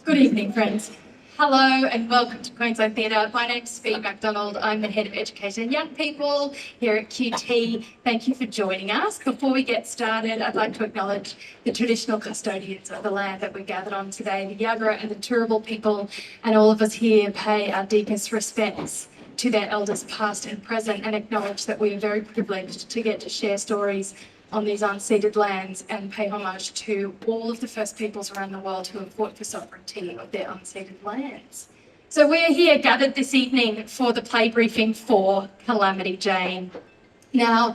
Good evening, friends. Hello and welcome to Queensland Theatre. My name's Bille MacDonald. I'm the Head of Education and Young People here at QT. Thank you for joining us. Before we get started, I'd like to acknowledge the traditional custodians of the land that we're gathered on today, the Yagara and the Turrbal people, and all of us here pay our deepest respects to their elders past and present and acknowledge that we are very privileged to get to share stories on these unceded lands and pay homage to all of the First Peoples around the world who have fought for sovereignty of their unceded lands. So we're here gathered this evening for the play briefing for Calamity Jane. Now,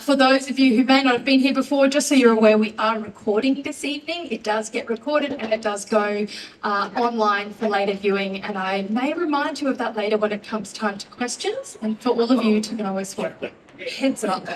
for those of you who may not have been here before, just so you're aware, we are recording this evening. It does get recorded and it does go online for later viewing, and I may remind you of that later when it comes time to questions, and for all of you to know as well. Heads up.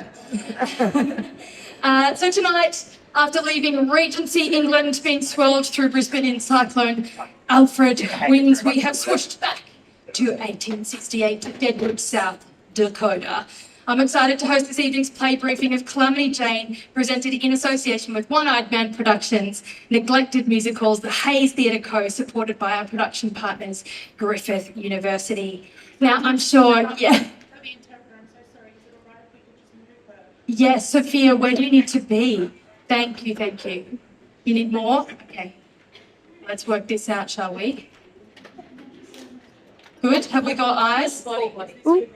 So tonight, after leaving Regency, England, being swirled through Brisbane in Cyclone Alfred winds, we have swooshed back to 1868 to Deadwood, South Dakota. I'm excited to host this evening's play briefing of Calamity Jane, presented in association with One-Eyed Man Productions, Neglected Musicals, the Hayes Theatre Co, supported by our production partners, Griffith University. Now, I'm sure, yeah. Yes, Sophia, where do you need to be? Thank you, thank you. You need more? Okay. Let's work this out, shall we? Good. Have we got eyes? Ooh.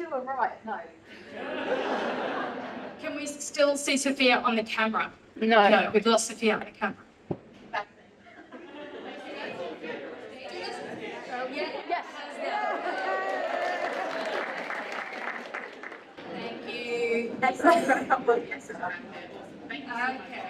Right, no. Can we still see Sophia on the camera? No, we've lost Sophia on the camera. Yes. Thank you. Okay,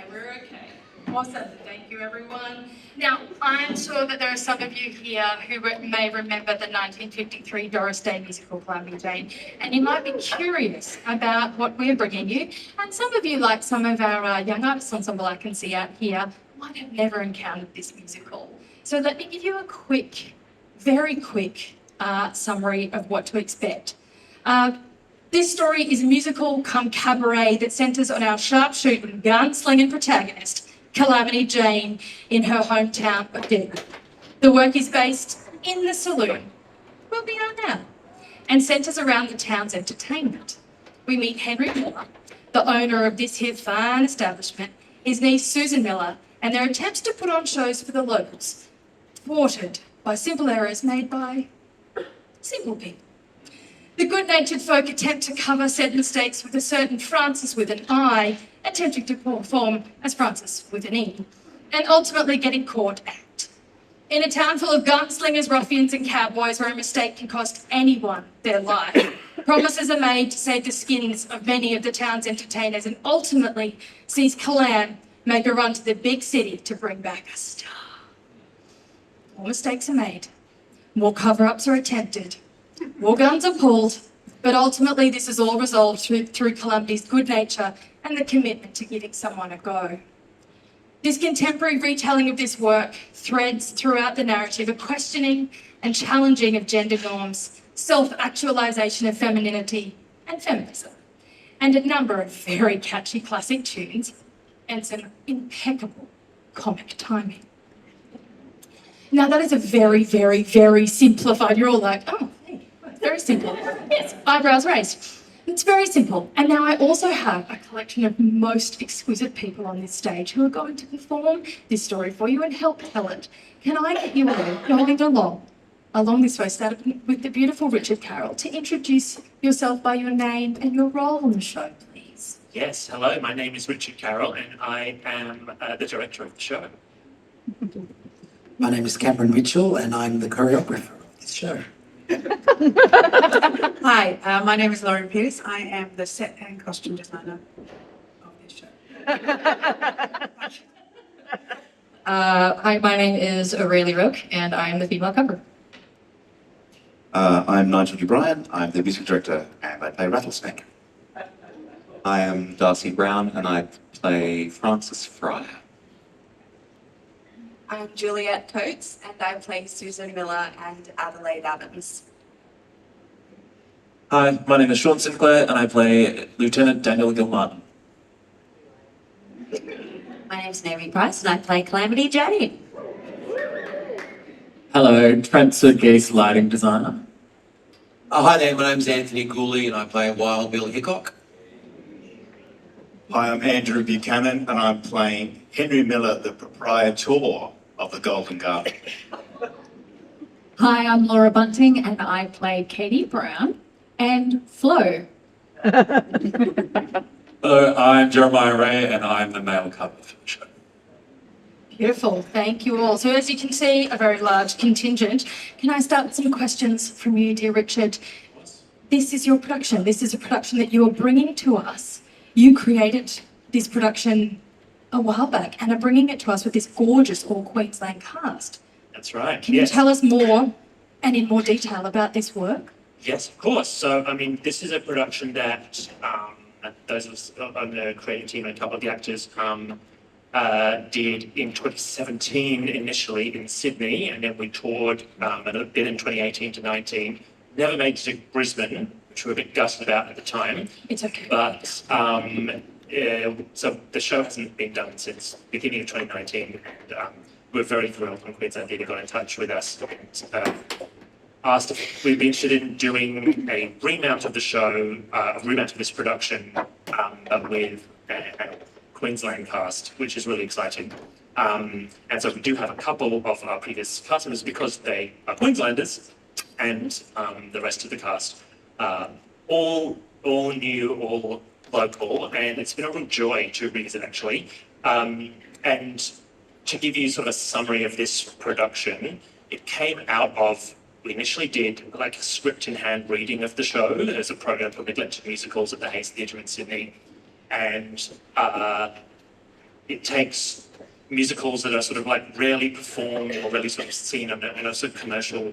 we're okay. Awesome. Thank you, everyone. Now, I'm sure that there are some of you here who may remember the 1953 Doris Day musical Calamity Jane, and you might be curious about what we're bringing you. And some of you, like some of our young artists ensemble I can see out here, might have never encountered this musical. So let me give you a quick, very quick summary of what to expect. This story is a musical come cabaret that centres on our sharpshooting, gunslinging protagonist, Calamity Jane, in her hometown of Deadwood. The work is based in the saloon, where we are now, and centres around the town's entertainment. We meet Henry Miller, the owner of this here fine establishment, his niece Susan Miller, and their attempts to put on shows for the locals, thwarted by simple errors made by simple people. The good-natured folk attempt to cover said mistakes with a certain Francis with an I, attempting to perform as Francis with an E, and ultimately getting caught out. In a town full of gunslingers, ruffians and cowboys where a mistake can cost anyone their life, promises are made to save the skins of many of the town's entertainers, and ultimately sees Calam make a run to the big city to bring back a star. More mistakes are made, more cover-ups are attempted, more guns are pulled, but ultimately this is all resolved through Calamity's good nature and the commitment to giving someone a go. This contemporary retelling of this work threads throughout the narrative a questioning and challenging of gender norms, self-actualisation of femininity and feminism, and a number of very catchy classic tunes and some impeccable comic timing. Now that is a very, very, very simplified, you're all like, oh, very simple. Yes, eyebrows raised. It's very simple. And now I also have a collection of most exquisite people on this stage who are going to perform this story for you and help tell it. Can I get you all going along this way, starting with the beautiful Richard Carroll, to introduce yourself by your name and your role on the show, please? Yes, hello, my name is Richard Carroll and I am the director of the show. My name is Cameron Mitchell and I'm the choreographer of this show. Hi, my name is Lauren Pierce. I am the set and costume designer of this show. Hi, my name is Aurelie Roque and I'm the female cover. I'm Nigel O'Brien. I'm the music director and I play Rattlesnake. I am Darcy Brown and I play Francis Fryer. I'm Juliet Coates and I play Susan Miller and Adelaide Adams. Hi, my name is Sean Sinclair and I play Lieutenant Daniel Gilmartin. name's Naomi Price and I play Calamity Jane. Hello, Trent Geese, lighting designer. Hi there, my name's Anthony Gooley and I play Wild Bill Hickok. Hi, I'm Andrew Buchanan and I'm playing Henry Miller, the proprietor of the Golden Garter. Hi, I'm Laura Bunting and I play Katie Brown and Flo. Hello, I'm Jeremiah Ray and I'm the male cover for the show. Beautiful, thank you all. So as you can see, a very large contingent. Can I start with some questions from you, dear Richard? This is your production. This is a production that you are bringing to us. You created this production a while back and are bringing it to us with this gorgeous all Queensland cast. That's right. Can you tell us more and in more detail about this work? Yes, of course. So, I mean, this is a production that those of us on the creative team and a couple of the actors did in 2017 initially in Sydney, and then we toured a bit in 2018 to 19. Never made it to Brisbane, which we were a bit gutted about at the time. It's okay. But so the show hasn't been done since beginning of 2019. And, we're very thrilled when Queensland Theatre got in touch with us and asked if we'd be interested in doing a remount of the show, a remount of this production, but with a Queensland cast, which is really exciting. And so we do have a couple of our previous cast members because they are Queenslanders, and the rest of the cast all new, all local, and it's been a real joy to revisit actually. And to give you sort of a summary of this production, it came out of, we initially did like a script in hand reading of the show as a program for neglected musicals at the Hayes Theatre in Sydney. And it takes musicals that are sort of like rarely performed or rarely sort of seen in a sort of commercial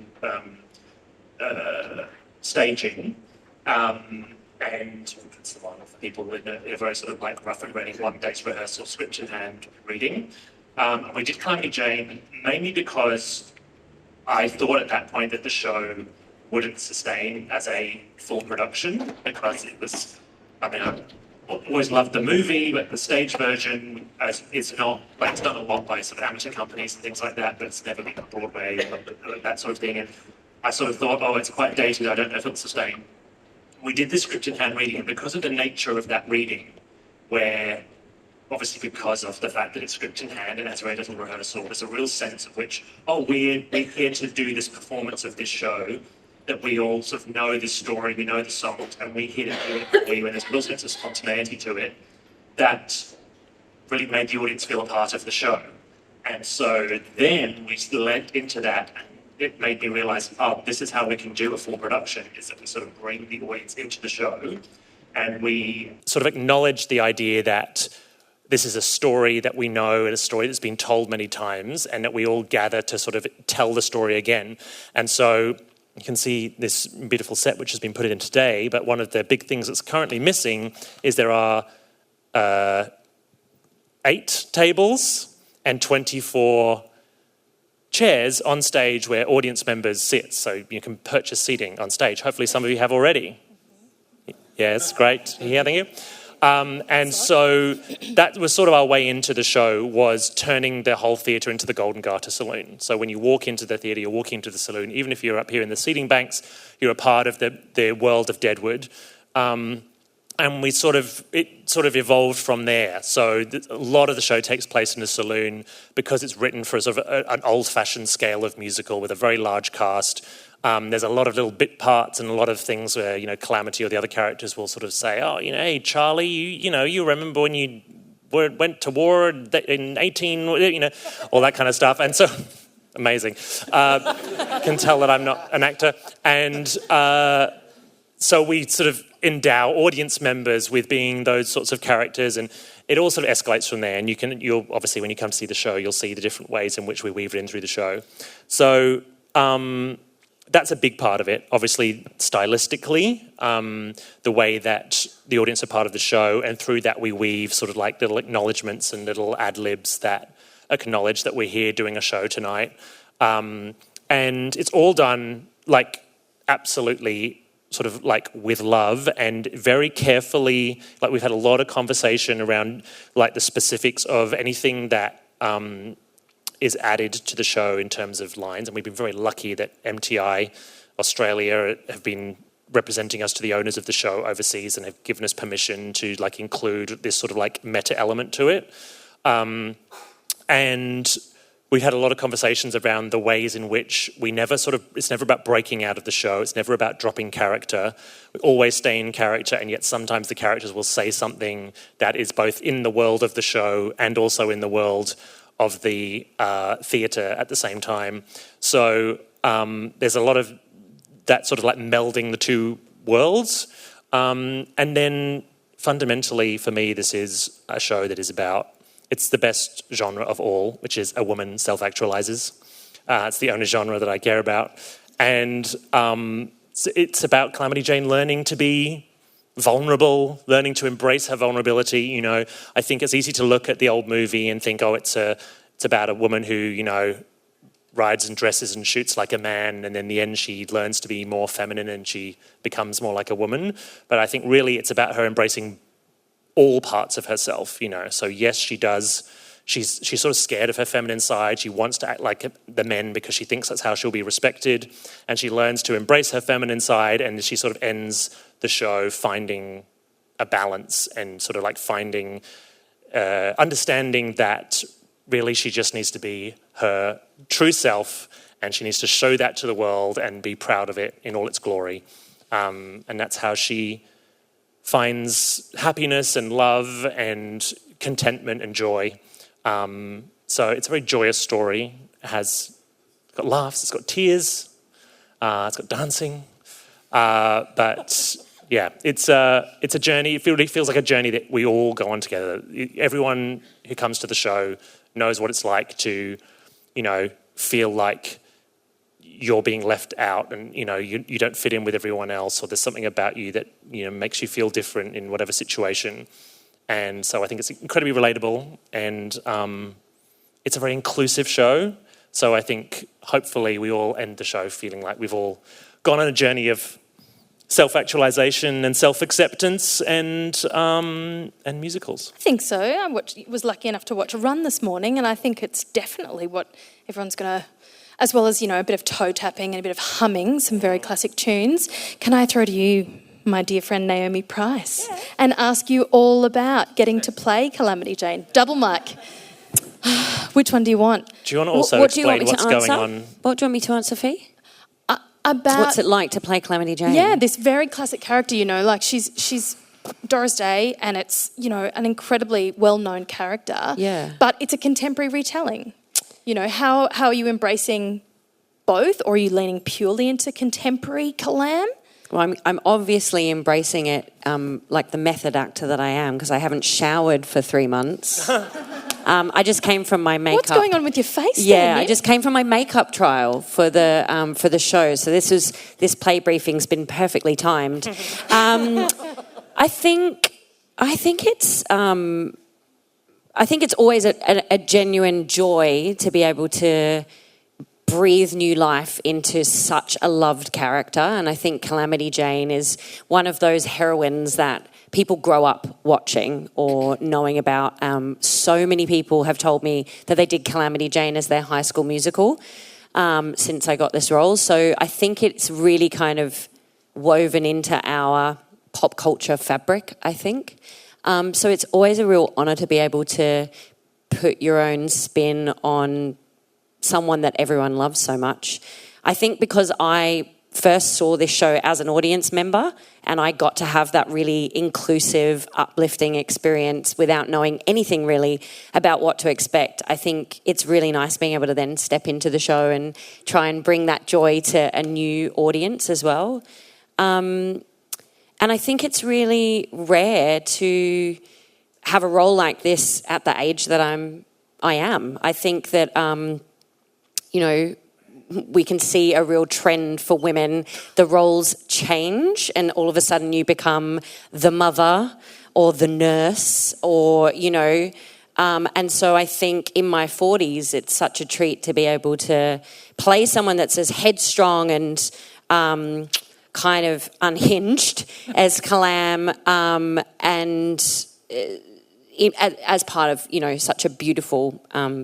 staging. And it's a lot of people in a very sort of like rough and ready 1 day's rehearsal, script in hand reading. We did Calamity Jane mainly because I thought at that point that the show wouldn't sustain as a full production because it was, I mean, I always loved the movie, but the stage version is not, like, it's done a lot by sort of amateur companies and things like that, but it's never been on Broadway, that sort of thing. And I sort of thought, oh, it's quite dated, I don't know if it'll sustain. We did the script in hand reading, and because of the nature of that reading, where obviously because of the fact that it's script in hand and has very little rehearsal, there's a real sense of which, oh, we're here to do this performance of this show, that we all sort of know this story, we know the songs, and we're here to do it for you, and there's a real sense of spontaneity to it that really made the audience feel a part of the show. And so then we led into that, and it made me realise, oh, this is how we can do a full production, is that we sort of bring the audience into the show, and we sort of acknowledge the idea that this is a story that we know and a story that's been told many times, and that we all gather to sort of tell the story again. And so you can see this beautiful set which has been put in today, but one of the big things that's currently missing is there are 8 tables and 24 chairs on stage where audience members sit. So you can purchase seating on stage. Hopefully some of you have already. Yes, great. Yeah, thank you. And so that was sort of our way into the show, was turning the whole theatre into the Golden Garter Saloon. So when you walk into the theatre, you're walking into the saloon. Even if you're up here in the seating banks, you're a part of the world of Deadwood. And it sort of evolved from there. So a lot of the show takes place in a saloon because it's written for sort of an old-fashioned scale of musical with a very large cast. There's a lot of little bit parts and a lot of things where, you know, Calamity or the other characters will sort of say, oh, you know, hey, Charlie, you remember when you went to war in 18, you know, all that kind of stuff. And so, amazing. Can tell that I'm not an actor. And so we sort of endow audience members with being those sorts of characters, and it all sort of escalates from there. And you'll obviously, when you come to see the show, you'll see the different ways in which we weave it in through the show. So, that's a big part of it. Obviously, stylistically, the way that the audience are part of the show, and through that we weave sort of like little acknowledgements and little ad-libs that acknowledge that we're here doing a show tonight. And it's all done like absolutely sort of like with love and very carefully, like we've had a lot of conversation around like the specifics of anything that is added to the show in terms of lines. And we've been very lucky that MTI Australia have been representing us to the owners of the show overseas and have given us permission to like include this sort of like meta element to it. And we had a lot of conversations around the ways in which we never it's never about breaking out of the show. It's never about dropping character. We always stay in character, and yet sometimes the characters will say something that is both in the world of the show and also in the world of the theatre at the same time. So there's a lot of that sort of like melding the two worlds. And then fundamentally for me, this is a show that is about, it's the best genre of all, which is a woman self-actualizes. It's the only genre that I care about. And it's about Calamity Jane learning to be vulnerable, learning to embrace her vulnerability. You know, I think it's easy to look at the old movie and think, oh, it's about a woman who, you know, rides and dresses and shoots like a man, and in the end she learns to be more feminine and she becomes more like a woman. But I think really it's about her embracing all parts of herself, you know. So yes, she does. She's sort of scared of her feminine side. She wants to act like the men because she thinks that's how she'll be respected. And she learns to embrace her feminine side, and she sort of ends the show finding a balance and sort of like finding, understanding that really she just needs to be her true self, and she needs to show that to the world and be proud of it in all its glory. And that's how she finds happiness and love and contentment and joy. So it's a very joyous story. It's got laughs, it's got tears, it's got dancing. But yeah, it's a journey. It really feels like a journey that we all go on together. Everyone who comes to the show knows what it's like to, you know, feel like you're being left out and, you know, you don't fit in with everyone else, or there's something about you that, you know, makes you feel different in whatever situation. And so I think it's incredibly relatable, and it's a very inclusive show. So I think hopefully we all end the show feeling like we've all gone on a journey of self-actualization and self-acceptance and musicals. I think so. I was lucky enough to watch a run this morning, and I think it's definitely what everyone's going to, as well as, you know, a bit of toe tapping and a bit of humming, some very classic tunes. Can I throw to you, my dear friend Naomi Price, and ask you all about getting to play Calamity Jane? Double mic. Which one do you want? Do you want to also explain what's going on? What do you want me to answer, Fee? About what's it like to play Calamity Jane? Yeah, this very classic character, you know, like she's Doris Day, and it's, you know, an incredibly well-known character. Yeah. But it's a contemporary retelling. You know, how are you embracing both, or are you leaning purely into contemporary Calam? Well, I'm obviously embracing it like the method actor that I am, because I haven't showered for 3 months. I just came from my makeup. What's going on with your face? Yeah, I just came from my makeup trial for the show. So this play briefing's been perfectly timed. I think it's always a genuine joy to be able to breathe new life into such a loved character, and I think Calamity Jane is one of those heroines that people grow up watching or knowing about. So many people have told me that they did Calamity Jane as their high school musical since I got this role. So I think it's really kind of woven into our pop culture fabric, I think. So it's always a real honour to be able to put your own spin on someone that everyone loves so much. I think because I first saw this show as an audience member, and I got to have that really inclusive, uplifting experience without knowing anything really about what to expect. I think it's really nice being able to then step into the show and try and bring that joy to a new audience as well. And I think it's really rare to have a role like this at the age that I am. I think that you know, we can see a real trend for women. The roles change, and all of a sudden you become the mother or the nurse, or, you know. And so I think in my 40s, it's such a treat to be able to play someone that's as headstrong and kind kind of unhinged as Calam, and as part of, you know, such a beautiful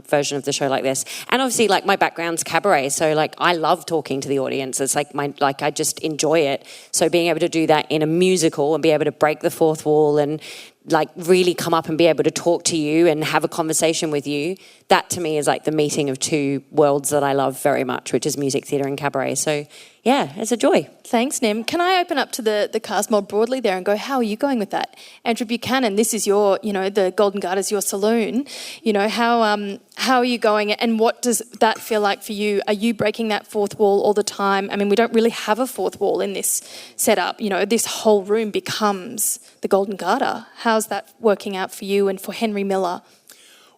version of the show like this. And obviously, like, my background's cabaret, so, like, I love talking to the audience. It's like I just enjoy it. So being able to do that in a musical and be able to break the fourth wall and, like, really come up and be able to talk to you and have a conversation with you, that to me is like the meeting of two worlds that I love very much, which is music, theatre and cabaret. So yeah, it's a joy. Thanks, Nim. Can I open up to the cast more broadly there and go, how are you going with that? Andrew Buchanan, this is your, you know, the Golden Garter is your saloon. You know, how are you going, and what does that feel like for you? Are you breaking that fourth wall all the time? I mean, we don't really have a fourth wall in this setup. You know, this whole room becomes the Golden Garter. How's that working out for you and for Henry Miller?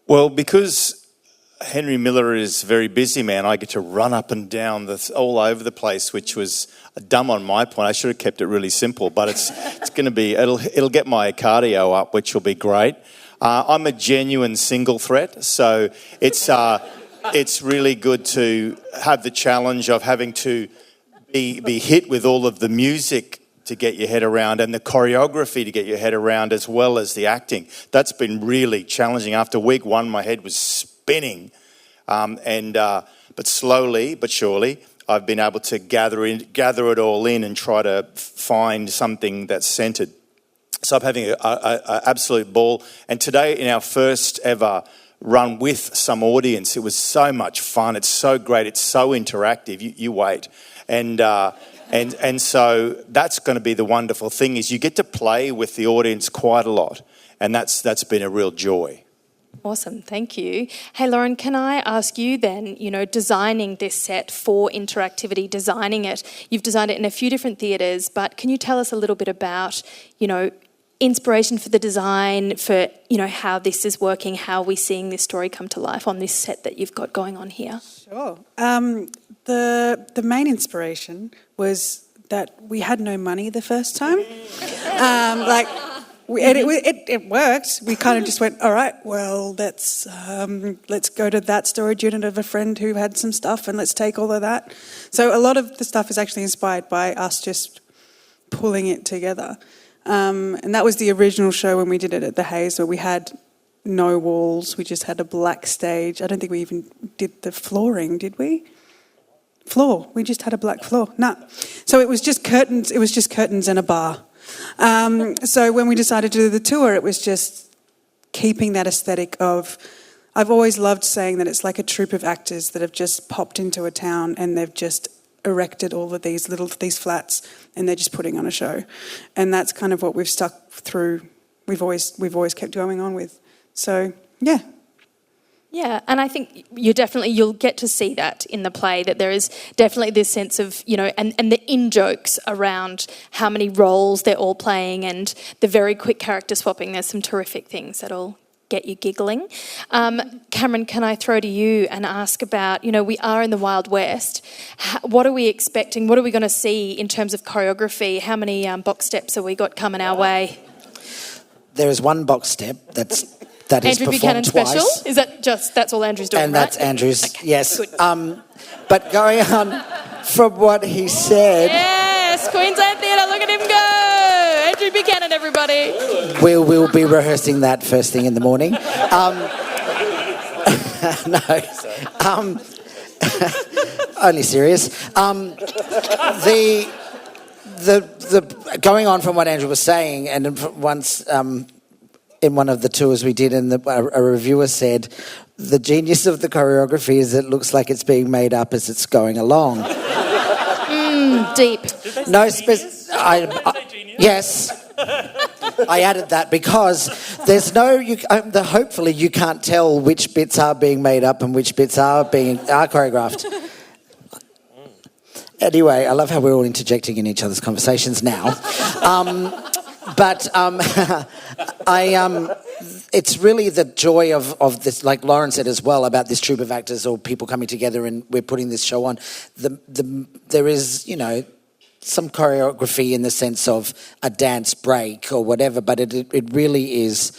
Well, because Henry Miller is a very busy man, I get to run up and down all over the place, which was dumb on my point. I should have kept it really simple, but it's going to be, it'll get my cardio up, which will be great. I'm a genuine single threat, so it's really good to have the challenge of having to be hit with all of the music to get your head around and the choreography to get your head around, as well as the acting. That's been really challenging. After week one, my head was spinning, but slowly but surely, I've been able to gather it all in and try to find something that's centred. So I'm having an absolute ball. And today, in our first ever run with some audience, it was so much fun. It's so great. It's so interactive. You wait. And so that's going to be the wonderful thing, is you get to play with the audience quite a lot. And that's been a real joy. Awesome, thank you. Hey, Lauren, can I ask you then, you know, designing this set for interactivity, designing it, you've designed it in a few different theatres, but can you tell us a little bit about, you know, inspiration for the design, for, you know, how this is working, how we're seeing this story come to life on this set that you've got going on here? Sure. The main inspiration was that we had no money the first time. It worked. We kind of just went, all right, well, let's go to that storage unit of a friend who had some stuff and let's take all of that. So a lot of the stuff is actually inspired by us just pulling it together. And that was the original show when we did it at the Hayes, where we had no walls. We just had a black stage. I don't think we even did the flooring, did we? Floor. We just had a black floor. No. So it was just curtains. It was just curtains and a bar. So when we decided to do the tour, it was just keeping that aesthetic of... I've always loved saying that it's like a troupe of actors that have just popped into a town and they've just erected all of these flats and they're just putting on a show. And that's kind of what we've stuck through. We've always kept going on with. So, yeah. Yeah, and I think you'll get to see that in the play, that there is definitely this sense of, you know, and the in-jokes around how many roles they're all playing and the very quick character swapping. There's some terrific things that'll get you giggling. Cameron, can I throw to you and ask about, you know, we are in the Wild West. What are we expecting? What are we going to see in terms of choreography? How many box steps have we got coming our way? There is one box step that is Andrew Buchanan performed twice. special? Is that that's all Andrew's doing, and right? that's Andrew's, Okay, yes. good. But going on from what he said... Yes, Queensland Theatre, look at him go! Andrew Buchanan, everybody. We'll be rehearsing that first thing in the morning. Only serious. The going on from what Andrew was saying, and once in one of the tours we did, and a reviewer said, the genius of the choreography is it looks like it's being made up as it's going along. Deep. No, yes. I added that because there's hopefully you can't tell which bits are being made up and which bits are choreographed. Anyway, I love how we're all interjecting in each other's conversations now. It's really the joy of this, like Lauren said as well, about this troupe of actors or people coming together and we're putting this show on. There is, you know, some choreography in the sense of a dance break or whatever, but it really is,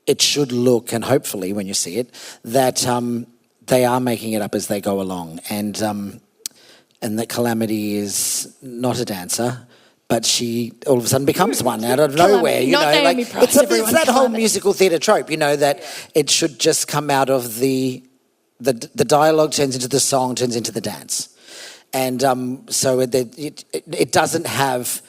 it should look, and hopefully when you see it, that they are making it up as they go along. And and that Calamity is not a dancer. But she all of a sudden becomes one out of nowhere. You not know, Naomi like Price, it's everyone, that whole Calamity. musical theatre trope. You know that it should just come out of the dialogue turns into the song, turns into the dance, and so it doesn't have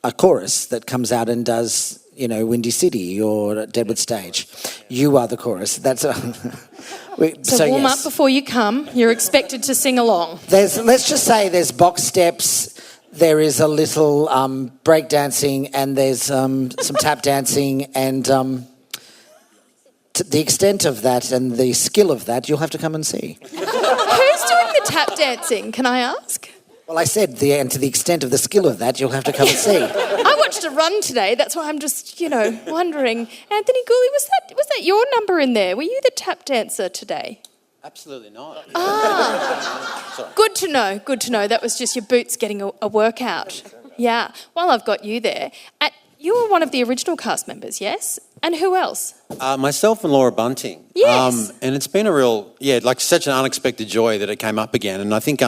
a chorus that comes out and does, you know, Windy City or Deadwood Stage. You are the chorus. That's So warm up before you come. You're expected to sing along. Let's just say there's box steps. There is a little break dancing, and there's some tap dancing, and to the extent of that and the skill of that, you'll have to come and see. Who's doing the tap dancing, can I ask? Well, I said and to the extent of the skill of that, you'll have to come and see. I watched a run today, that's why I'm just, wondering. Anthony Gooley, was that your number in there? Were you the tap dancer today? Absolutely not. Good to know. That was just your boots getting a workout. Yeah. While I've got you there, you were one of the original cast members, yes? And who else? Myself and Laura Bunting. Yes. And it's been a real, such an unexpected joy that it came up again. And I think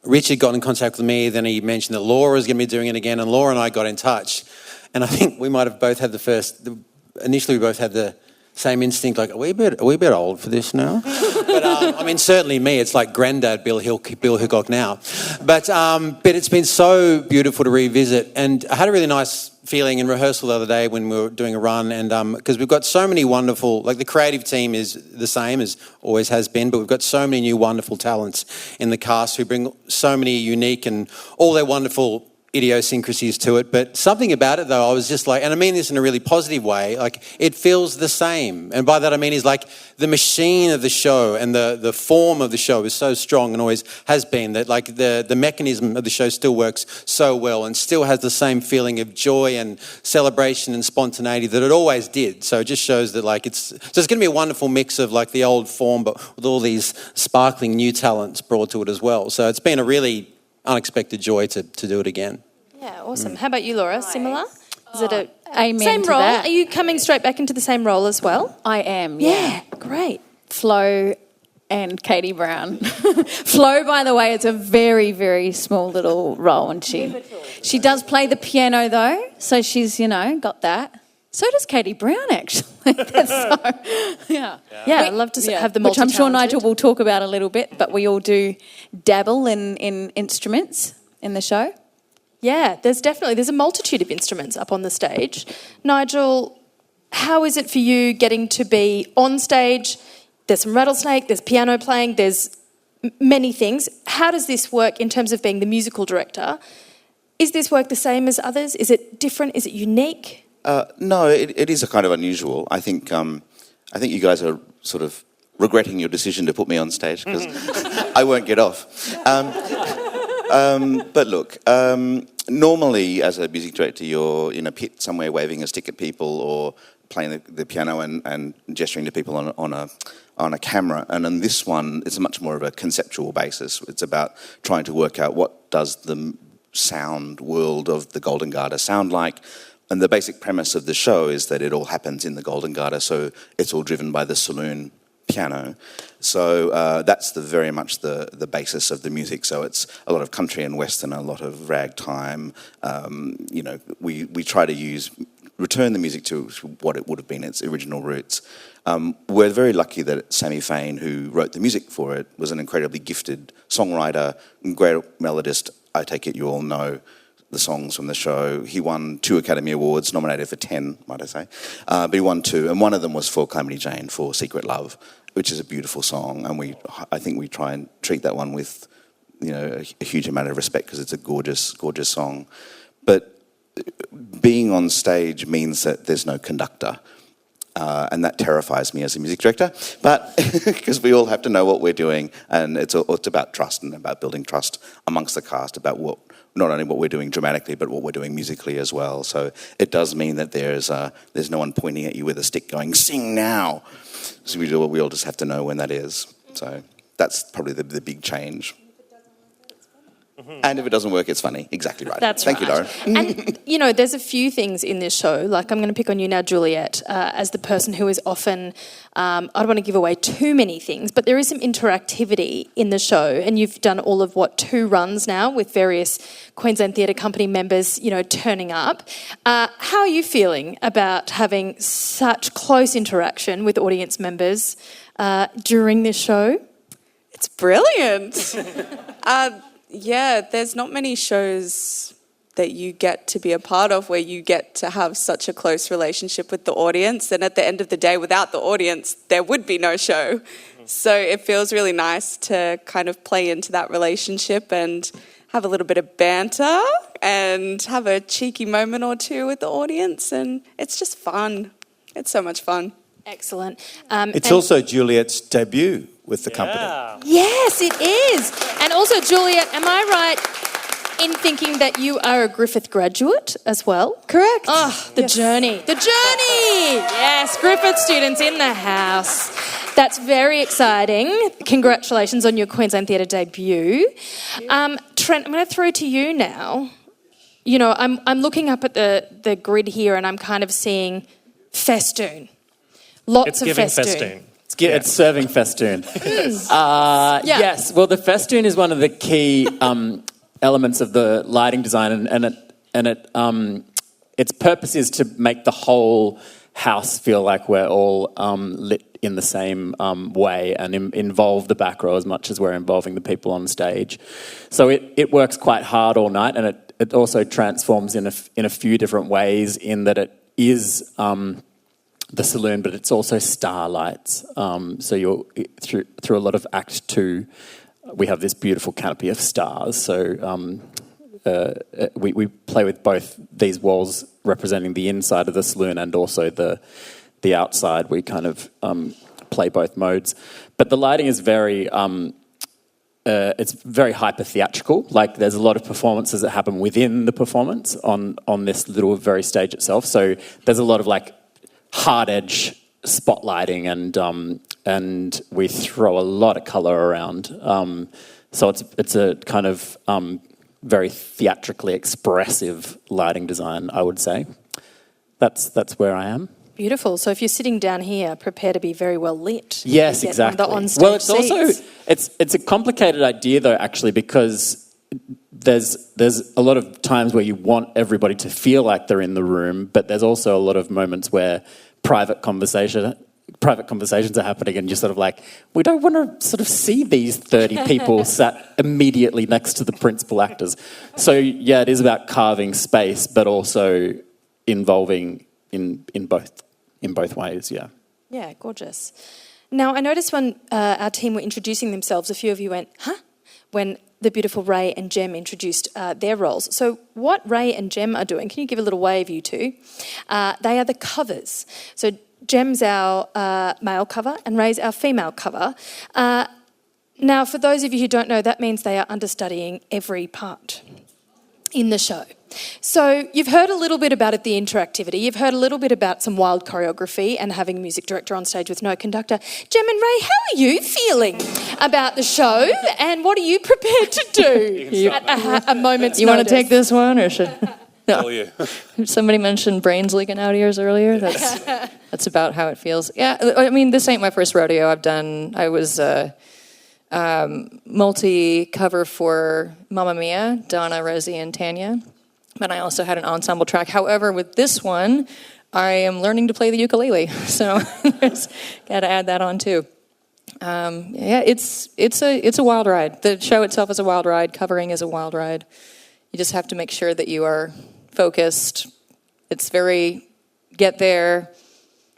Richard got in contact with me, then he mentioned that Laura was going to be doing it again, and Laura and I got in touch. And I think we might have both had initially we both had the same instinct, like, are we a bit old for this now? But certainly me, it's like granddad Bill Hickok now. But it's been so beautiful to revisit, and I had a really nice feeling in rehearsal the other day when we were doing a run, and because we've got so many wonderful, like the creative team is the same as always has been, but we've got so many new wonderful talents in the cast who bring so many unique and all their wonderful idiosyncrasies to it. But something about it though, I was just like, and I mean this in a really positive way, like it feels the same. And by that I mean is like the machine of the show and the form of the show is so strong and always has been, that like the mechanism of the show still works so well and still has the same feeling of joy and celebration and spontaneity that it always did. So it just shows that like it's going to be a wonderful mix of like the old form but with all these sparkling new talents brought to it as well. So it's been a really unexpected joy to do it again. Yeah, awesome. How about you, Laura? Similar? Is it a amen same to role? that. Are you coming straight back into the same role as well? I am, Yeah, great. Flo and Katie Brown. Flo, by the way, is a very, very small little role, and she does play the piano though, so she's got that. So does Katie Brown, actually. Yeah, I'd love to have the which I'm sure multi-talented. Nigel will talk about a little bit, but we all do dabble in instruments in the show. Yeah, there's a multitude of instruments up on the stage. Nigel, how is it for you getting to be on stage? There's some rattlesnake, there's piano playing, there's many things. How does this work in terms of being the musical director? Is this work the same as others? Is it different? Is it unique? No, it is a kind of unusual. I think you guys are sort of regretting your decision to put me on stage because I won't get off. But look, normally as a music director, you're in a pit somewhere waving a stick at people or playing the piano and gesturing to people on a camera. And on this one, it's much more of a conceptual basis. It's about trying to work out what does the sound world of the Golden Garter sound like. And the basic premise of the show is that it all happens in the Golden Garter, so it's all driven by the saloon piano. So that's very much the basis of the music. So it's a lot of country and western, a lot of ragtime. We try to return the music to what it would have been its original roots. We're very lucky that Sammy Fain, who wrote the music for it, was an incredibly gifted songwriter, great melodist. I take it you all know the songs from the show. He won 2 Academy Awards, nominated for 10, might I say. But he won 2, and one of them was for Calamity Jane, for Secret Love, which is a beautiful song, and I think we try and treat that one with a huge amount of respect because it's a gorgeous, gorgeous song. But being on stage means that there's no conductor. And that terrifies me as a music director, but because we all have to know what we're doing, and it's about trust and about building trust amongst the cast about not only what we're doing dramatically, but what we're doing musically as well. So it does mean that there's no one pointing at you with a stick going, "Sing now." So we all just have to know when that is. So that's probably the big change. And if it doesndon't work, it's funny. Exactly right. That's Thank right. you, Lauren. And, you know, there's a few things in this show, like I'm going to pick on you now, Juliet, as the person who is often, I don't want to give away too many things, but there is some interactivity in the show, and you've done all of, 2 runs now with various Queensland Theatre Company members, you know, turning up. How are you feeling about having such close interaction with audience members during this show? It's brilliant. Yeah, there's not many shows that you get to be a part of where you get to have such a close relationship with the audience. And at the end of the day, without the audience, there would be no show. So it feels really nice to kind of play into that relationship and have a little bit of banter and have a cheeky moment or two with the audience. And it's just fun. It's so much fun. Excellent. It's also Juliet's debut with the company. Yes, it is. And also, Juliet, am I right in thinking that you are a Griffith graduate as well? Correct. Oh, the journey. The journey! Yes, Griffith students in the house. That's very exciting. Congratulations on your Queensland Theatre debut. Trent, I'm going to throw to you now. You know, I'm looking up at the grid here and I'm kind of seeing festoon. Lots of festoon. It's serving festoon. Yes, well, the festoon is one of the key elements of the lighting design, and its purpose is to make the whole house feel like we're all lit in the same way and involve the back row as much as we're involving the people on stage. So it works quite hard all night, and it also transforms in a few different ways in that it is the saloon, but it's also starlights. So you're through a lot of Act 2, we have this beautiful canopy of stars. So we play with both these walls representing the inside of the saloon and also the outside. We kind of play both modes. But the lighting is very it's very hyper theatrical. Like there's a lot of performances that happen within the performance on this little very stage itself. So there's a lot of like hard edge spotlighting and we throw a lot of colour around. So it's a kind of very theatrically expressive lighting design, I would say. That's where I am. Beautiful. So if you're sitting down here, prepare to be very well lit. Yes, You get exactly. The on-stage Well, it's seats. also it's a complicated idea though, actually, because there's a lot of times where you want everybody to feel like they're in the room, but there's also a lot of moments where private conversations are happening and you're sort of like, we don't want to sort of see these 30 people sat immediately next to the principal actors. So yeah, it is about carving space, but also involving in both ways, yeah. Yeah, gorgeous. Now, I noticed when our team were introducing themselves, a few of you went, huh? When the beautiful Ray and Jem introduced their roles. So what Ray and Jem are doing, can you give a little wave, you two? They are the covers. So Jem's our male cover and Ray's our female cover. Now, for those of you who don't know, that means they are understudying every part in the show. So you've heard a little bit about the interactivity. You've heard a little bit about some wild choreography and having a music director on stage with no conductor. Jem and Ray, how are you feeling about the show and what are you prepared to do at a moment's You notice? want to take this one or should... Oh, yeah. Somebody mentioned brains leaking out ears earlier. That's about how it feels. Yeah, I mean, this ain't my first rodeo. I was multi-cover for Mamma Mia, Donna, Rosie, and Tanya. But I also had an ensemble track. However, with this one, I am learning to play the ukulele. So got to add that on too. Yeah, it's a wild ride. The show itself is a wild ride. Covering is a wild ride. You just have to make sure that you are focused. It's very get there,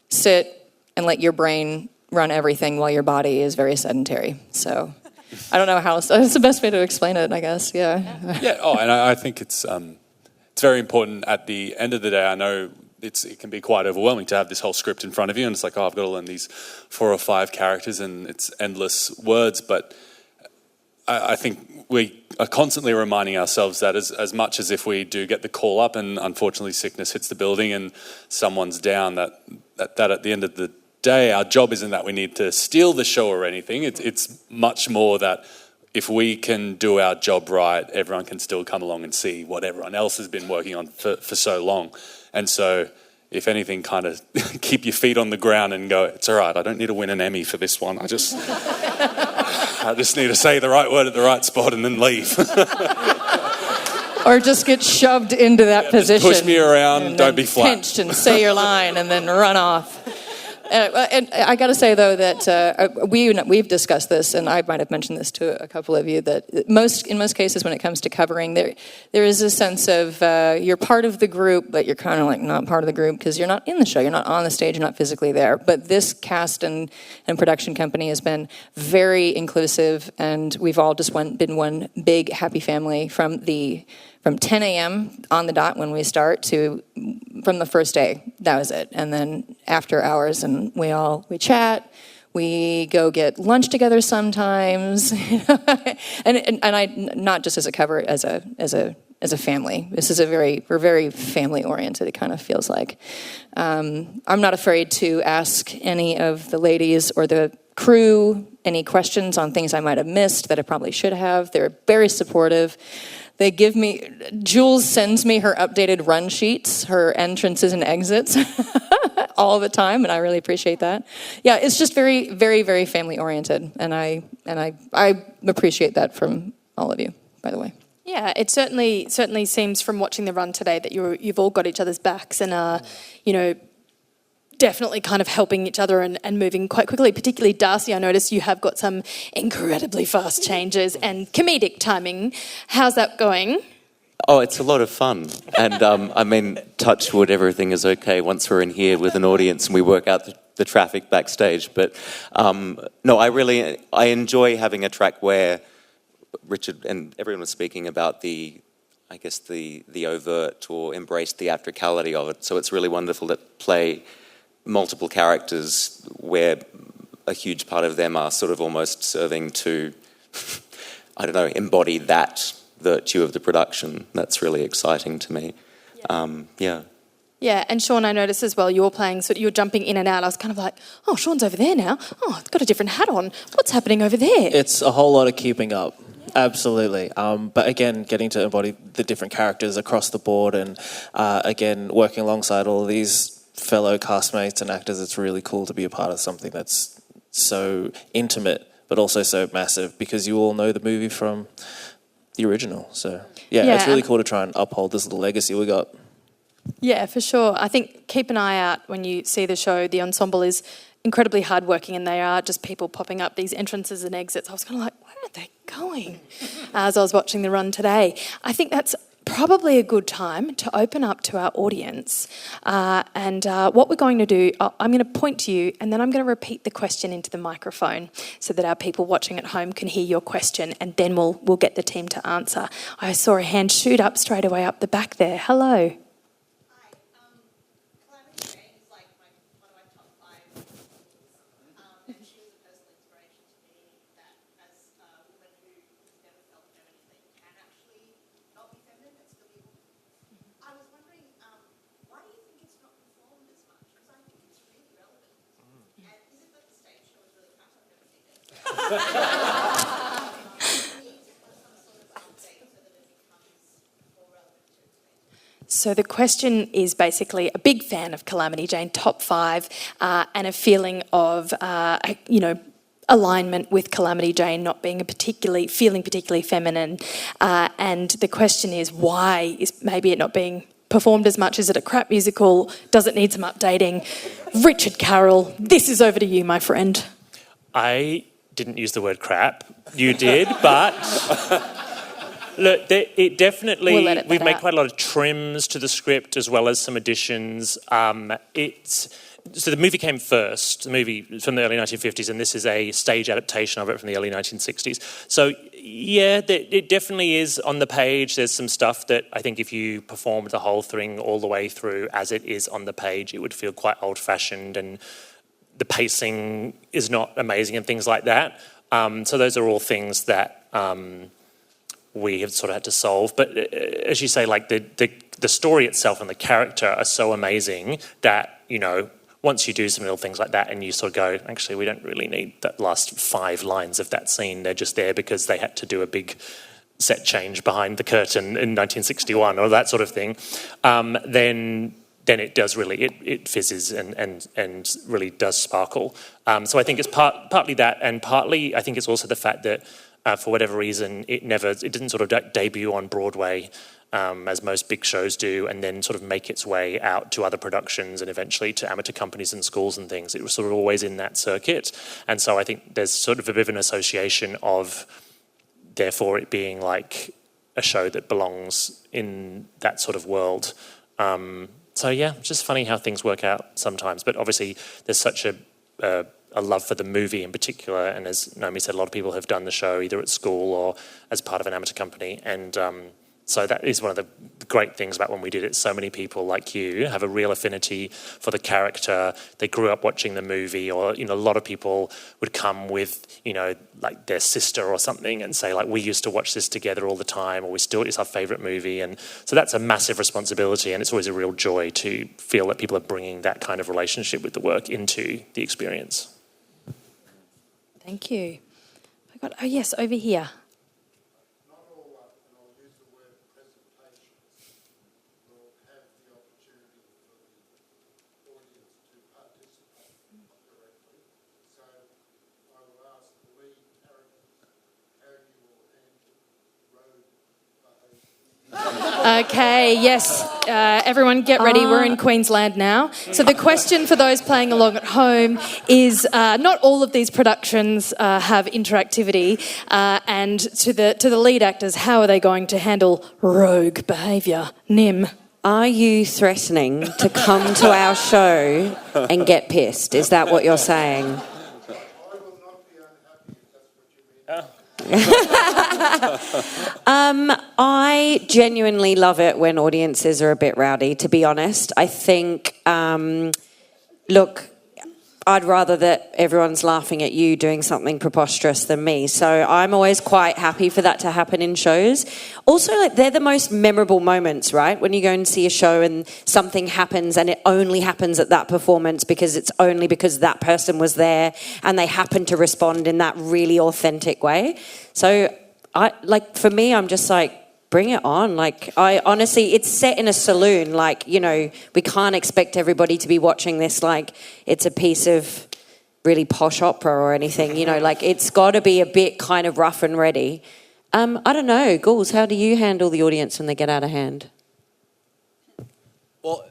sit, and let your brain run everything while your body is very sedentary. So I don't know how else. That's the best way to explain it, I guess. Yeah. Yeah. Oh, and I think it's very important. At the end of the day, I know it can be quite overwhelming to have this whole script in front of you, and it's like, oh, I've got to learn these 4 or 5 characters, and it's endless words. But I think we are constantly reminding ourselves that as much as if we do get the call up, and unfortunately sickness hits the building and someone's down, that at the end of the day, our job isn't that we need to steal the show or anything. It's much more that if we can do our job right, everyone can still come along and see what everyone else has been working on for so long. And so, if anything, kind of keep your feet on the ground and go, it's all right, I don't need to win an Emmy for this one. I just need to say the right word at the right spot and then leave. Or just get shoved into that position. Push me around, don't be flat. Pinched and say your line and then run off. And I got to say, though, that we've discussed this, and I might have mentioned this to a couple of you, that in most cases when it comes to covering, there is a sense of you're part of the group, but you're kind of like not part of the group because you're not in the show, you're not on the stage, you're not physically there. But this cast and production company has been very inclusive, and we've all just been one big happy family from 10 a.m. on the dot when we start to from the first day. That was it. And then after hours, and we chat, we go get lunch together sometimes, and I not just as a cover, as a family. This is we're very family oriented. It kind of feels like. I'm not afraid to ask any of the ladies or the crew any questions on things I might have missed that I probably should have. They're very supportive. They give me, Jules sends me her updated run sheets, her entrances and exits all the time, and I really appreciate that. Yeah, it's just very, very, very family oriented, and I appreciate that from all of you, by the way. Yeah, it certainly seems from watching the run today that you've all got each other's backs and are, definitely kind of helping each other and moving quite quickly. Particularly Darcy, I noticed you have got some incredibly fast changes and comedic timing. How's that going? Oh, it's a lot of fun. And touch wood, everything is okay once we're in here with an audience and we work out the traffic backstage. But no, I enjoy having a track where Richard and everyone was speaking about the overt or embraced theatricality of it. So it's really wonderful to play multiple characters where a huge part of them are sort of almost serving to, embody that virtue of the production. That's really exciting to me. Yeah. Yeah, and Sean, I noticed as well, you're playing, so you're jumping in and out. I was kind of like, oh, Sean's over there now. Oh, it's got a different hat on. What's happening over there? It's a whole lot of keeping up. Absolutely. But again, getting to embody the different characters across the board and, again, working alongside all of these fellow castmates and actors, it's really cool to be a part of something that's so intimate but also so massive because you all know the movie from the original. So, yeah, it's really cool to try and uphold this little legacy we got. Yeah, for sure. I think keep an eye out when you see the show. The ensemble is incredibly hardworking and they are just people popping up these entrances and exits. I was kind of like, where are they going? As I was watching the run today. I think that's probably a good time to open up to our audience. And what we're going to do, I'm going to point to you and then I'm going to repeat the question into the microphone so that our people watching at home can hear your question and then we'll get the team to answer. I saw a hand shoot up straight away up the back there. Hello. So the question is basically a big fan of Calamity Jane, top 5, and a feeling of, alignment with Calamity Jane not being feeling particularly feminine. And the question is, why is maybe it not being performed as much? Is it a crap musical? Does it need some updating? Richard Carroll, this is over to you, my friend. I didn't use the word crap. You did, but look, it definitely, we've made quite a lot of trims to the script as well as some additions. So the movie came first, the movie from the early 1950s, and this is a stage adaptation of it from the early 1960s. So yeah, it definitely is on the page. There's some stuff that I think if you performed the whole thing all the way through as it is on the page, it would feel quite old-fashioned and the pacing is not amazing and things like that. So those are all things that we have sort of had to solve. But as you say, like the story itself and the character are so amazing that, once you do some little things like that and you sort of go, actually, we don't really need that last 5 lines of that scene. They're just there because they had to do a big set change behind the curtain in 1961 or that sort of thing, then it does really, it fizzes and really does sparkle. So I think it's partly that, and partly I think it's also the fact that for whatever reason, it didn't sort of debut on Broadway as most big shows do, and then sort of make its way out to other productions and eventually to amateur companies and schools and things. It was sort of always in that circuit. And so I think there's sort of a bit of an association of, therefore, it being like a show that belongs in that sort of world. So yeah, it's just funny how things work out sometimes. But obviously, there's such a love for the movie in particular, and as Naomi said, a lot of people have done the show either at school or as part of an amateur company, and so that is one of the great things about when we did it. So many people like you have a real affinity for the character. They grew up watching the movie, or a lot of people would come with like their sister or something and say like, we used to watch this together all the time, or it's our favourite movie. And so that's a massive responsibility, and it's always a real joy to feel that people are bringing that kind of relationship with the work into the experience. Thank you. Oh yes, over here. Okay, yes. Everyone get ready. We're in Queensland now. So the question for those playing along at home is not all of these productions have interactivity, and to the lead actors, how are they going to handle rogue behaviour? Nim. Are you threatening to come to our show and get pissed? Is that what you're saying? I genuinely love it when audiences are a bit rowdy, to be honest. I think, look, I'd rather that everyone's laughing at you doing something preposterous than me. So I'm always quite happy for that to happen in shows. Also, like, they're the most memorable moments, right? When you go and see a show and something happens and it only happens at that performance because it's only because that person was there and they happen to respond in that really authentic way. So for me, I'm just like, bring it on. Like, I honestly, it's set in a saloon. Like, we can't expect everybody to be watching this like it's a piece of really posh opera or anything, like it's got to be a bit kind of rough and ready. I don't know, Ghouls, how do you handle the audience when they get out of hand? Well,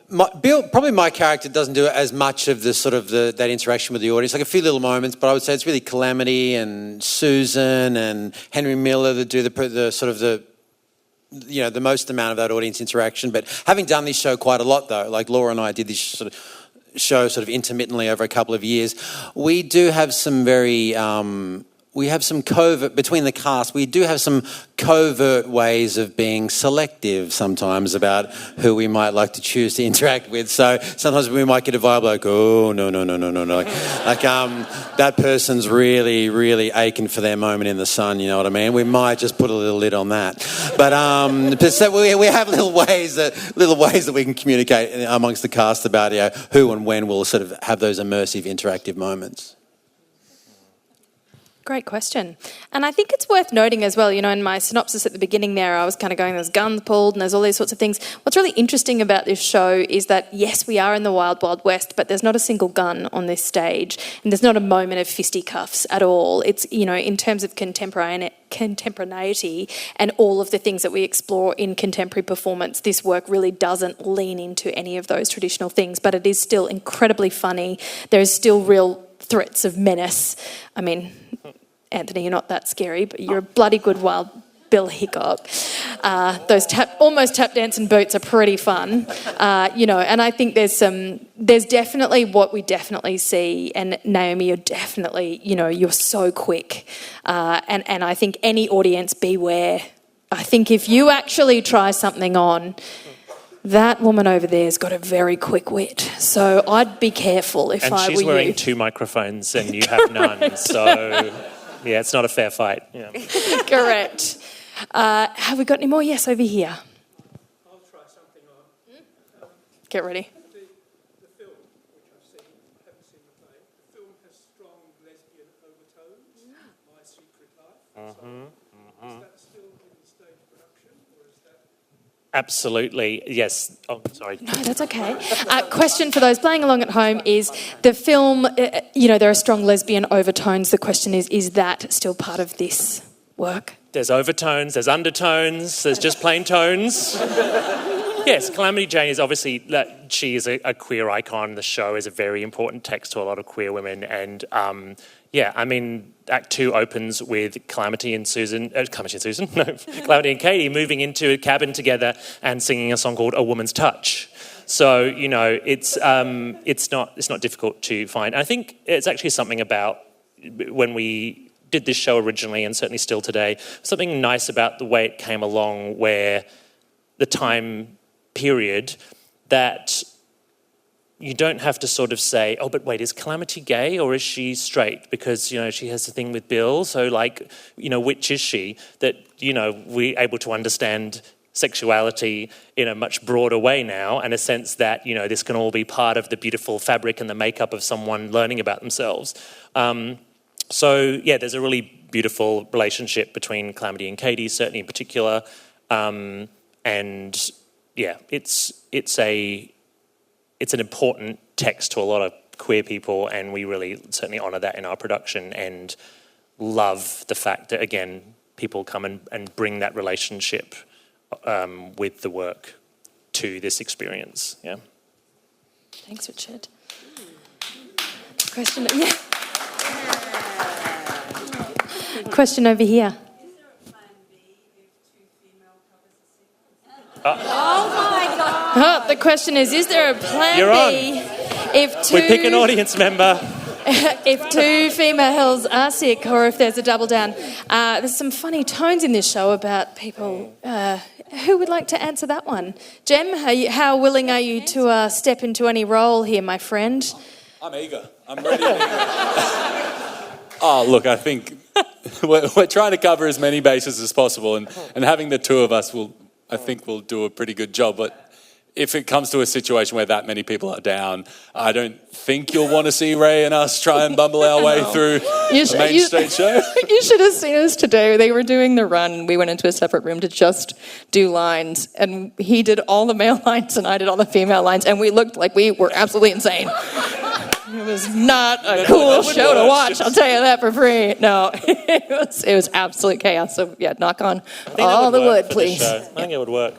probably my character doesn't do as much of that interaction with the audience. Like a few little moments, but I would say it's really Calamity and Susan and Henry Miller that do the most amount of that audience interaction. But having done this show quite a lot, though, like Laura and I did this show intermittently over a couple of years, we do have some we have some covert, between the cast, we do have some covert ways of being selective sometimes about who we might like to choose to interact with. So sometimes we might get a vibe like, oh, no. Like that person's really, really aching for their moment in the sun, you know what I mean? We might just put a little lid on that. But so we have little ways that we can communicate amongst the cast about who and when we'll have those immersive, interactive moments. Great question. And I think it's worth noting as well, in my synopsis at the beginning there, I was kind of going, there's guns pulled and there's all these sorts of things. What's really interesting about this show is that, yes, we are in the wild, wild west, but there's not a single gun on this stage and there's not a moment of fisticuffs at all. It's, in terms of contemporaneity and all of the things that we explore in contemporary performance, this work really doesn't lean into any of those traditional things, but it is still incredibly funny. There is still real threats of menace. I mean, Anthony, you're not that scary, but you're a bloody good wild Bill Hickok. Those almost tap dancing boots are pretty fun, and I think there's definitely what we definitely see, and Naomi, you're definitely, you're so quick, and I think any audience beware. I think if you actually try something on, that woman over there's got a very quick wit, so I'd be careful if I were you. And she's wearing 2 microphones and you have none, so yeah, it's not a fair fight. Yeah. Correct. Have we got any more? Yes, over here. I'll try something on. Get ready. The film, which I've seen, Absolutely, yes. Oh, sorry. No, that's okay. Question for those playing along at home is the film, there are strong lesbian overtones. The question is that still part of this work? There's overtones, there's undertones, there's just plain tones. Yes, Calamity Jane is obviously, she is a queer icon. The show is a very important text to a lot of queer women. And Act 2 opens with Calamity and Katie moving into a cabin together and singing a song called A Woman's Touch. So, it's not difficult to find. I think it's actually something about when we did this show originally, and certainly still today, something nice about the way it came along, where the time period that you don't have to sort of say, oh, but wait, is Calamity gay or is she straight? Because, she has a thing with Bill, so which is she? That, we're able to understand sexuality in a much broader way now, and a sense that, this can all be part of the beautiful fabric and the makeup of someone learning about themselves. There's a really beautiful relationship between Calamity and Katie, certainly in particular. It's an important text to a lot of queer people, and we really certainly honour that in our production and love the fact that, again, people come and bring that relationship with the work to this experience. Yeah. Thanks, Richard. Question over here. Oh my God. Oh, the question is there a plan You're B We pick an audience member. if two females are sick, or if there's a double down? There's some funny tones in this show about people. Who would like to answer that one? Jem, how willing are you to step into any role here, my friend? I'm eager. I'm ready. Oh, look, I think we're trying to cover as many bases as possible, and having the two of us will do a pretty good job. But if it comes to a situation where that many people are down, I don't think you'll want to see Ray and us try and bumble our way through a main stage show. You should have seen us today. They were doing the run. We went into a separate room to just do lines, and he did all the male lines and I did all the female lines, and we looked like we were absolutely insane. It was not a cool show to watch, I'll tell you that for free. No, it was absolute chaos. So, yeah, knock on all the wood, please. I think it would work.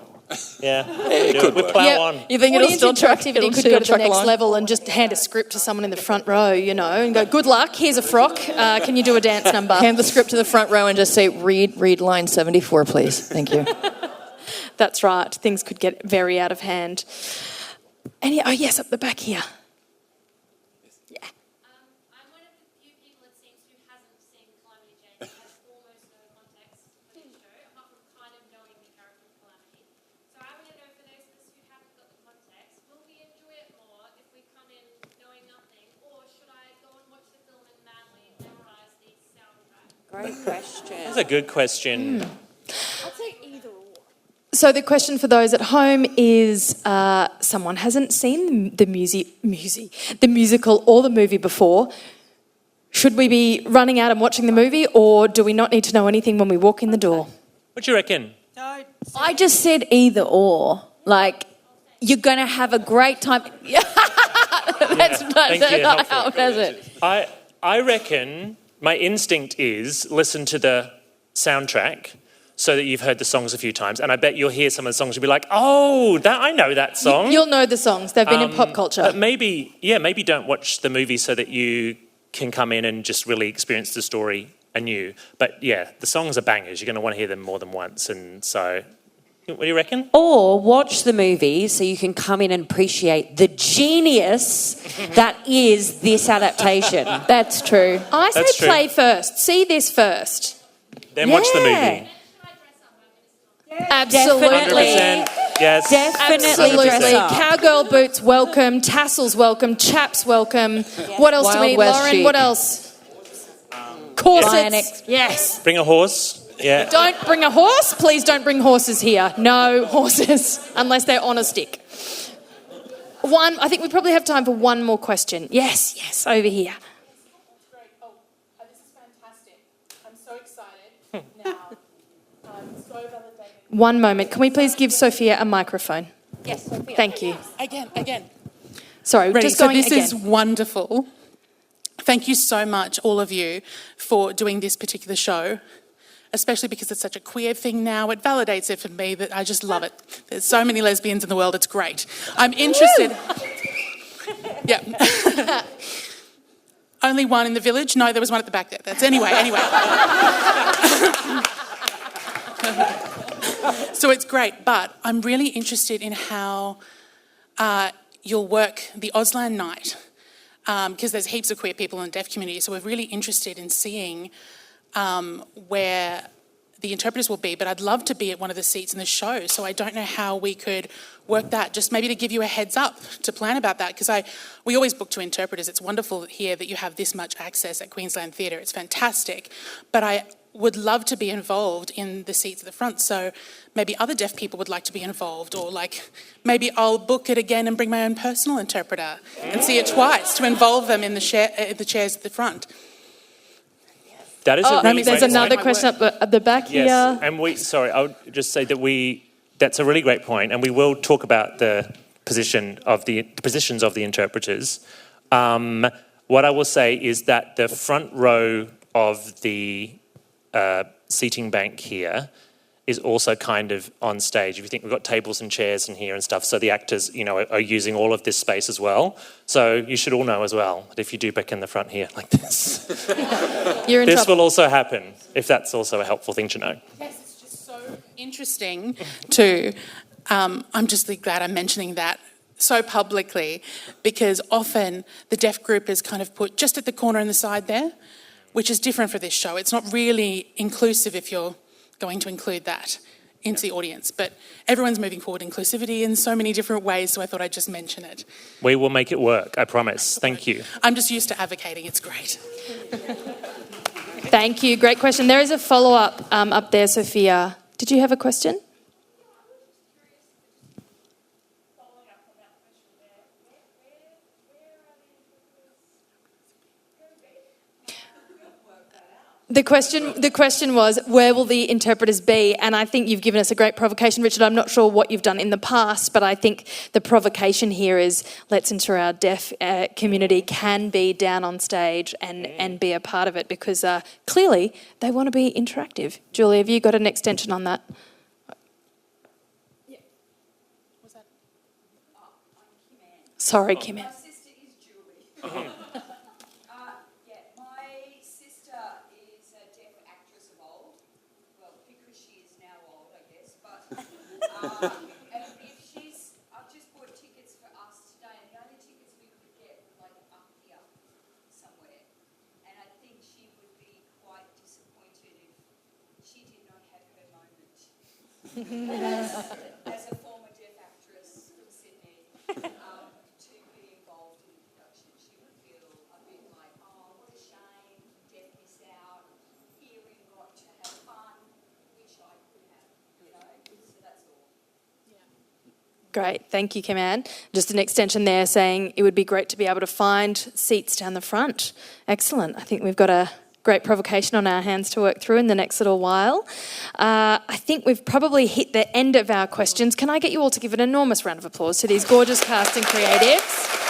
Yeah, it could work. Plow on. You think it'll still activity could go to the next level and just hand a script to someone in the front row, and go, good luck, here's a frock, can you do a dance number? Hand the script to the front row and just say, read line 74, please. Thank you. That's right, things could get very out of hand. Yes, up the back here. Great question. That's a good question. I'd say either or. So the question for those at home is, someone hasn't seen the musical or the movie before. Should we be running out and watching the movie, or do we not need to know anything when we walk in the door? What do you reckon? I just said either or. Like, you're going to have a great time. That's not how it does it. I reckon my instinct is listen to the soundtrack so that you've heard the songs a few times, and I bet you'll hear some of the songs and be like, oh, I know that song. You'll know the songs. They've been in pop culture. But maybe don't watch the movie so that you can come in and just really experience the story anew. But yeah, the songs are bangers. You're going to want to hear them more than once, and so... What do you reckon? Or watch the movie so you can come in and appreciate the genius that is this adaptation. That's true. I say play first. See this first. Then watch the movie. Absolutely. 100%. Yes. Definitely. Cowgirl boots welcome. Tassels welcome. Chaps welcome. What else do we need, Lauren? Chic. What else? Corsets. Yes. Bring a horse. Yeah. Don't bring a horse. Please don't bring horses here. No horses, unless they're on a stick. I think we probably have time for one more question. Yes, over here. This is fantastic. I'm so excited now. I'm so validated One moment. Can we please give Sophia a microphone? Yes, Sophia. Thank you. Again. Sorry, Ready. just going So this again. is wonderful. Thank you so much, all of you, for doing this particular show, especially because it's such a queer thing now. It validates it for me that I just love it. There's so many lesbians in the world, it's great. I'm interested... Yeah. Only one in the village? No, there was one at the back there. That's anyway. So it's great, but I'm really interested in how you'll work the Auslan night, because there's heaps of queer people in the deaf community, so we're really interested in seeing where the interpreters will be, but I'd love to be at one of the seats in the show, so I don't know how we could work that, just maybe to give you a heads up to plan about that, because we always book to interpreters. It's wonderful here that you have this much access at Queensland Theatre. It's fantastic, but I would love to be involved in the seats at the front, so maybe other deaf people would like to be involved, or like maybe I'll book it again and bring my own personal interpreter and see it twice to involve them in the chairs at the front. That is a really there's great another point. question at the back Yes, here. and I would just say that that's a really great point, and we will talk about the positions of the interpreters. What I will say is that the front row of the seating bank here is also kind of on stage. If you think we've got tables and chairs in here and stuff, so the actors, are using all of this space as well. So you should all know as well that if you do back in the front here like this, this will also happen, if that's also a helpful thing to know. Yes, it's just so interesting to, I'm just really glad I'm mentioning that so publicly, because often the deaf group is kind of put just at the corner and the side there, which is different for this show. It's not really inclusive if you're going to include that into the audience, but everyone's moving forward inclusivity in so many different ways, so I thought I'd just mention it. We will make it work, I promise. Thank you. I'm just used to advocating, it's great. Thank you. Great question. There is a follow-up up there, Sophia. Did you have a question? The question was, where will the interpreters be? And I think you've given us a great provocation, Richard. I'm not sure what you've done in the past, but I think the provocation here is let's ensure our deaf community can be down on stage and be a part of it, because clearly they want to be interactive. Julie, have you got an extension on that? Yeah. What's that? I'm Kim Ann. Sorry, Kim Ann. My sister is Julie. And if I've just bought tickets for us today, and the only tickets we could get were like up here somewhere. And I think she would be quite disappointed if she did not have her moment. As a former deaf actress from Sydney, to be involved in the production, she would feel a bit like, oh, what a shame, deaf missed out. Here we got to have fun, which I could have, so that's all. Great, thank you, Kim Ann. Just an extension there saying it would be great to be able to find seats down the front. Excellent. I think we've got a great provocation on our hands to work through in the next little while. I think we've probably hit the end of our questions. Can I get you all to give an enormous round of applause to these gorgeous cast and creatives?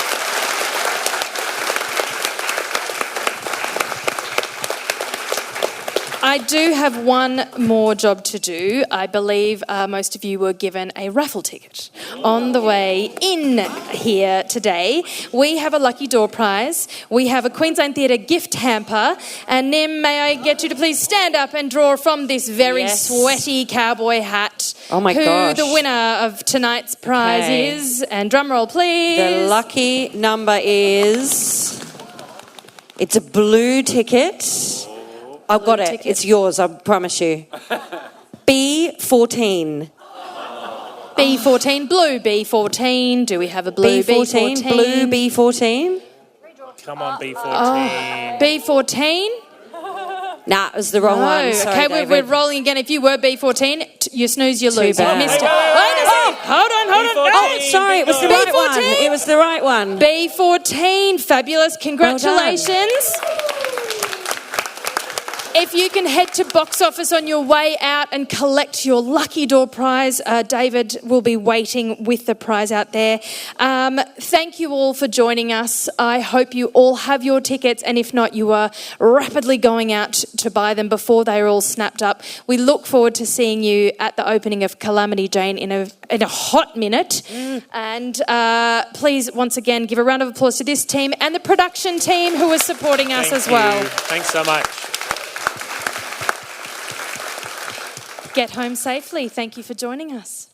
I do have one more job to do. I believe most of you were given a raffle ticket on the way in here today. We have a lucky door prize. We have a Queensland Theatre gift hamper. And Nim, may I get you to please stand up and draw from this very sweaty cowboy hat Oh my who gosh. the winner of tonight's prize Okay. is. And drum roll, please. The lucky number is... It's a blue ticket. I've got it. It's yours, I promise you. B14. B14, blue B14. Do we have a blue B14? Blue B14. Come on, B14. Oh, B14? Nah, it was the wrong one. Sorry, okay, David. we're rolling again. If you were B14, you snooze, you lose. bad. Missed it. Wait a second. Hold on. Oh, sorry, it was the right one. B14? It was the right one. B14, fabulous. Congratulations. If you can head to box office on your way out and collect your lucky door prize, David will be waiting with the prize out there. Thank you all for joining us. I hope you all have your tickets, and if not, you are rapidly going out to buy them before they are all snapped up. We look forward to seeing you at the opening of Calamity Jane in a hot minute. And please, once again, give a round of applause to this team and the production team who are supporting us as well. Thanks so much. Get home safely. Thank you for joining us.